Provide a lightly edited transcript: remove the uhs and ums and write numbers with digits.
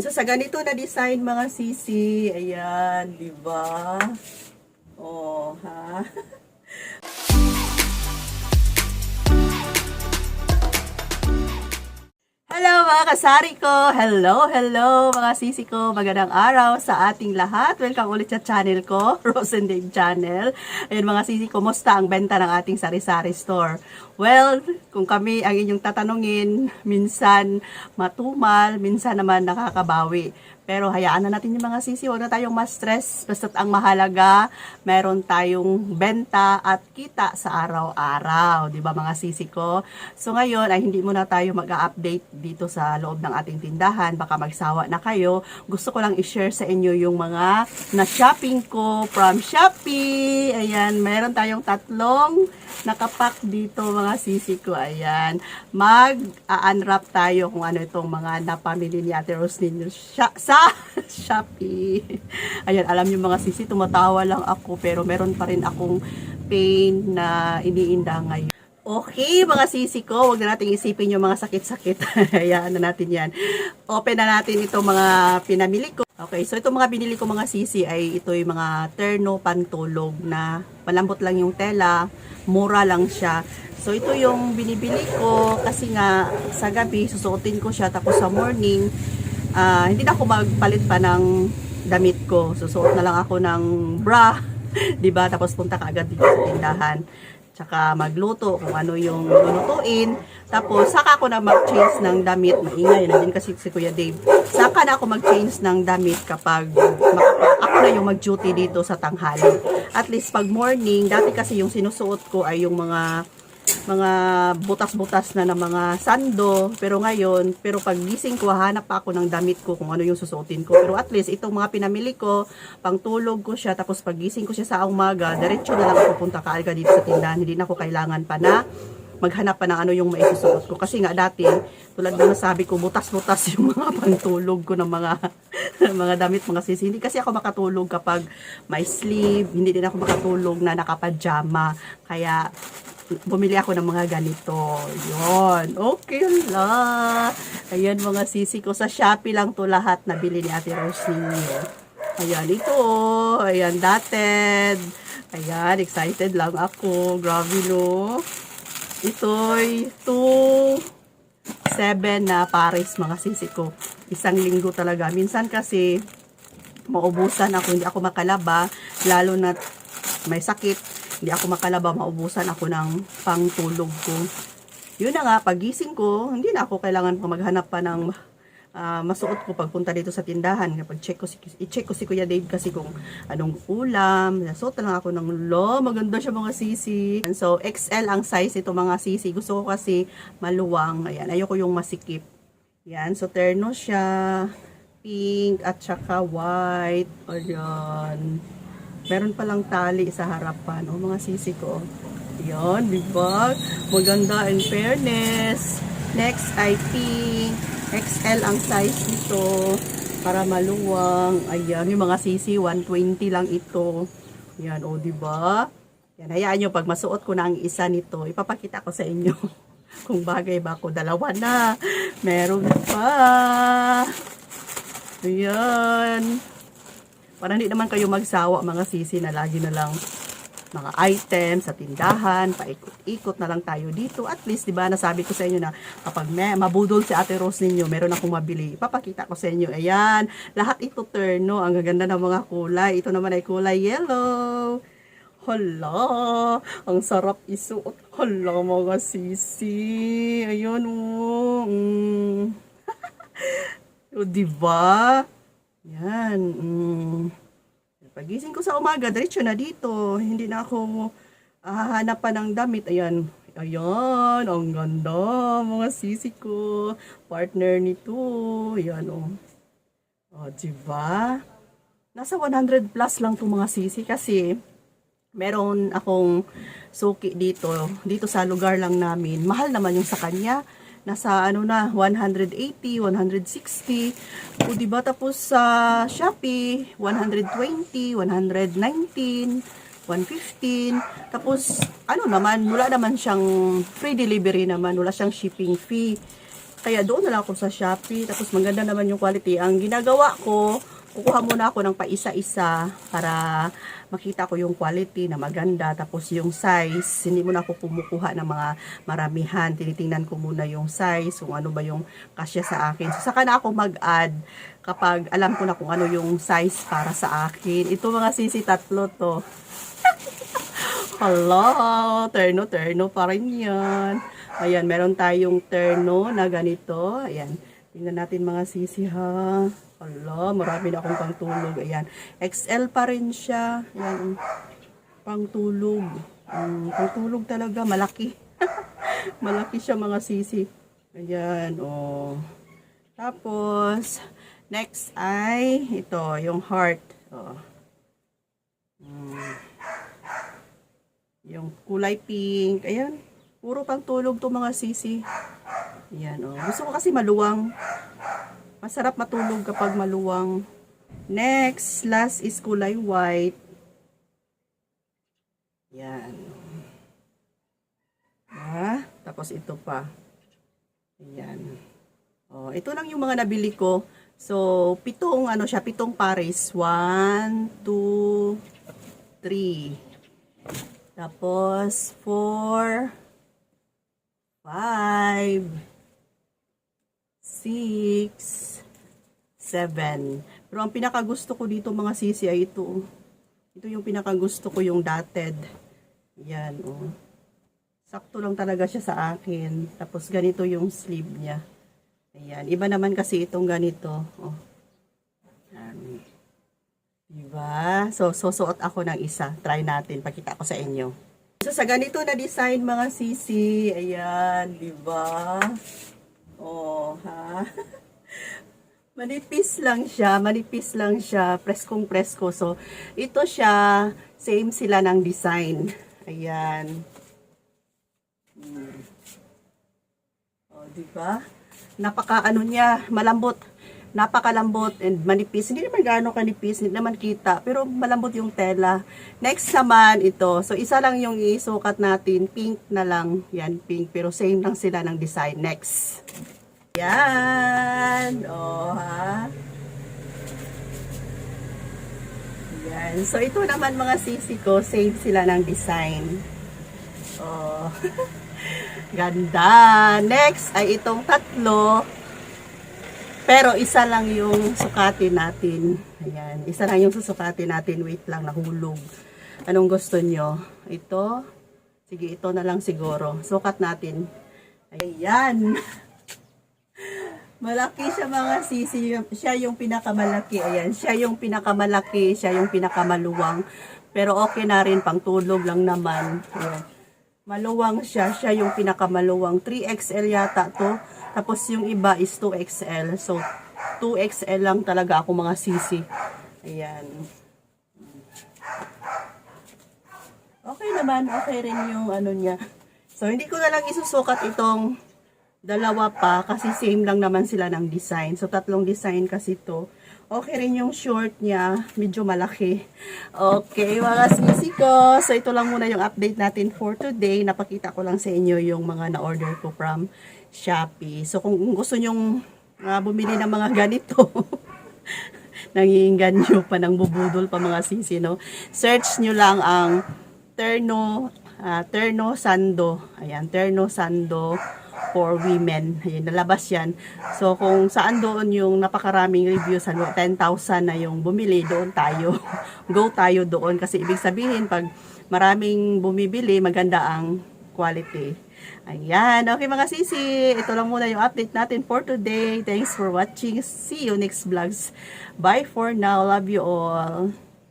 So sa ganito na design mga sisi, ayan, di ba? Oh, ha? Hello mga kasari ko! Hello, hello mga sisi ko! Magandang araw sa ating lahat. Welcome ulit sa channel ko, Rose and Dave Channel. Ayun mga sisi, kumusta ang benta ng ating sari-sari store? Well, kung kami ang inyong tatanungin, minsan matumal, minsan naman nakakabawi. Pero hayaan na natin yung mga sisi, huwag na tayong ma-stress. Basta't ang mahalaga, meron tayong benta at kita sa araw-araw. Di ba mga sisi ko? So ngayon ay hindi muna tayo mag-update dito sa loob ng ating tindahan. Baka magsawa na kayo. Gusto ko lang i-share sa inyo yung mga na-shopping ko from Shopee. Ayan, meron tayong tatlong nakapack dito mga sisi ko. Ayan, mag-unwrap tayo kung ano itong mga napamili ni Ate Rose ninyo sa Shopee. Ayan, alam niyo mga sisi, tumatawa lang ako pero meron pa rin akong pain na iniinda ngayon. Okay, mga sisi ko, huwag na natin isipin yung mga sakit-sakit. Hayaan na natin yan. Open na natin itong mga pinamili ko. Okay, so itong mga binili ko mga sisi ay ito yung mga terno pantulog na malambot lang yung tela, mura lang siya. So ito yung binibili ko kasi nga sa gabi susuotin ko siya, tapos sa morning hindi na ako magpalit pa ng damit ko. Susuot na lang ako ng bra, 'di ba? Tapos punta ka agad dito sa tindahan. Tsaka magluto kung ano yung lulutuin. Tapos saka ako na mag-change ng damit. Maingay na din kasi si Kuya Dave. Saka na ako mag-change ng damit kapag ako na yung mag-duty dito sa tanghali. At least pag morning, dati kasi yung sinusuot ko ay yung mga butas-butas na ng mga sando, pero pag gising ko, hanap pa ako ng damit ko kung ano yung susuotin ko. Pero at least itong mga pinamili ko, pang tulog ko siya, tapos pag gising ko siya sa umaga, diretso na lang ako punta kaagad dito sa tindahan. Hindi na ako kailangan pa na maghanap pa ng ano yung maisusuot ko. Kasi nga dati, tulad na nasabi ko, butas-butas yung mga pantulog ko ng mga mga damit, mga sisi. Hindi kasi ako makatulog kapag may sleeve, hindi din ako makatulog na nakapajama. Kaya bumili ako ng mga ganito. Yun. Okay la. Ayan mga sisi ko. Sa Shopee lang to lahat nabili ni Ate Rose ninyo. Ayan ito. Ayan dated. Ayan, excited lang ako. Grabe no. Ito'y 2.7 na pares mga sisi ko. Isang linggo talaga. Minsan kasi maubusan ako. Hindi ako makalaba. Lalo na may sakit. Hindi ako makalaba, maubusan ako ng pangtulog ko. Yun na nga, pagising ko, hindi na ako kailangan maghanap pa ng masuot ko pagpunta dito sa tindahan. Kapag i-check ko si Kuya Dave kasi kung anong ulam. Nasuot na lang ako ng maganda siya mga sisi. So, XL ang size ito mga sisi. Gusto ko kasi maluwang. Ayan, ayoko yung masikip. Yan, so terno siya. Pink at saka white. Ayan. Meron palang tali sa harapan. O mga sisi ko. Yan, diba? Maganda in fairness. Next ay pink. XL ang size nito. Para maluwang. Ayan, yung mga sisi, 120 lang ito. Yan, o diba? Yan, hayaan nyo, pag masuot ko na ang isa nito, ipapakita ko sa inyo. Kung bagay ba ako, dalawa na. Meron pa. Ayan. Para hindi naman kayo magsawa mga sisi na lagi na lang mga items sa tindahan, paikot-ikot na lang tayo dito. At least, di ba, nasabi ko sa inyo na kapag mabudol si Ate Rose ninyo, meron akong mabili. Ipapakita ko sa inyo. Ayan, lahat ito terno. Ang gaganda ng mga kulay. Ito naman ay kulay yellow. Hala, ang sarap isuot. Hala mga sisi. Ayun, o, di ba? Yan. Pagising ko sa umaga, diretso na dito. Hindi na ako hahanap pa ng damit. Ayan. Ayan. Ang ganda. Mga sisi ko. Partner nito. Ayan o. O, diba? Nasa 100 plus lang itong mga sisi kasi meron akong suki dito. Dito sa lugar lang namin. Mahal naman yung sa kanya. Nasa ano na 180, 160. O diba, tapos sa Shopee 120, 119, 115. Tapos ano naman, wala naman siyang free delivery naman, wala siyang shipping fee. Kaya doon na lang ako sa Shopee. Tapos maganda naman yung quality. Ang ginagawa ko, kukuha muna ako ng paisa-isa para makita ko yung quality na maganda. Tapos yung size, hindi muna ako kumukuha ng mga maramihan. Tinitingnan ko muna yung size, kung ano ba yung kasya sa akin. So, saka na ako mag-add kapag alam ko na kung ano yung size para sa akin. Ito mga sisi, tatlo to. Hello, terno pa rin yan. Ayan, meron tayong terno na ganito. Ayan, tingnan natin mga sisi ha. Hala, marami na akong pangtulog. Ayan, XL pa rin siya. Ayan, pangtulog. Pangtulog talaga, malaki. Malaki siya mga sisi. Ayan, oh. Tapos, next ay ito, yung heart. Oh. Yung kulay pink. Ayan, puro pangtulog to mga sisi. Ayan, oh. Gusto ko kasi maluwang. Masarap matulog kapag maluwang. Next, last is kulay white. Ayan. Ah, tapos ito pa. Ayan. Oh, ito lang yung mga nabili ko. So, pitong pares. 1, 2, 3. Tapos, 4, 5, 6, 7. Pero ang pinakagusto ko dito mga sisi ay ito. Ito yung pinakagusto ko, yung dotted. Yan, oh. Sakto lang talaga siya sa akin. Tapos ganito yung sleeve niya. Ayan. Iba naman kasi itong ganito. Oh. Yan. Diba? So, susuot ako ng isa. Try natin. Pakita ko sa inyo. So, sa ganito na design mga sisi. Ayan. Diba? Oh, ha? Manipis lang siya. Manipis lang siya. Preskong presko. So, ito siya. Same sila ng design. Ayan. Oh, diba? Napaka niya. Malambot. Napakalambot and manipis. Hindi naman gaano kanipis, hindi naman kita. Pero malambot yung tela. Next naman ito. So, isa lang yung isukat natin. Pink na lang. Yan, pink. Pero same lang sila ng design. Next. Yan. O, ha? Yan. So, ito naman mga sisi ko. Same sila ng design. O. Ganda. Next ay itong tatlo. Pero isa lang yung sukatin natin. Ayan. Isa lang yung susukatin natin. Wait lang, nahulog. Anong gusto nyo? Ito? Sige, ito na lang siguro. Sukat natin. Ayan. Malaki siya mga sisi. Siya yung pinakamalaki. Ayan. Siya yung pinakamalaki. Siya yung pinakamaluwang. Pero okay na rin. Pangtulog lang naman. Ayan. Maluwang siya. Siya yung pinakamaluwang. 3XL yata to. Tapos yung iba is 2XL. So, 2XL lang talaga ako mga sisi. Ayan. Okay naman. Okay rin yung niya. So, hindi ko na lang isusukat itong dalawa pa. Kasi same lang naman sila ng design. So, tatlong design kasi to. Okay rin yung short niya. Medyo malaki. Okay, mga sisi ko. So, ito lang muna yung update natin for today. Napakita ko lang sa inyo yung mga na-order ko from Shopee. So, kung gusto nyong bumili ng mga ganito, nangiinganyo pa, nang bubudol pa mga sisi, no? Search nyo lang ang Terno Sando. Ayan, Terno Sando for women. Ayan, nalabas yan. So, kung saan doon yung napakaraming reviews, 10,000 na yung bumili, doon tayo. Go tayo doon. Kasi ibig sabihin, pag maraming bumibili, maganda ang quality. Ayan. Okay mga sisi. Ito lang muna yung update natin for today. Thanks for watching. See you next vlogs. Bye for now. Love you all.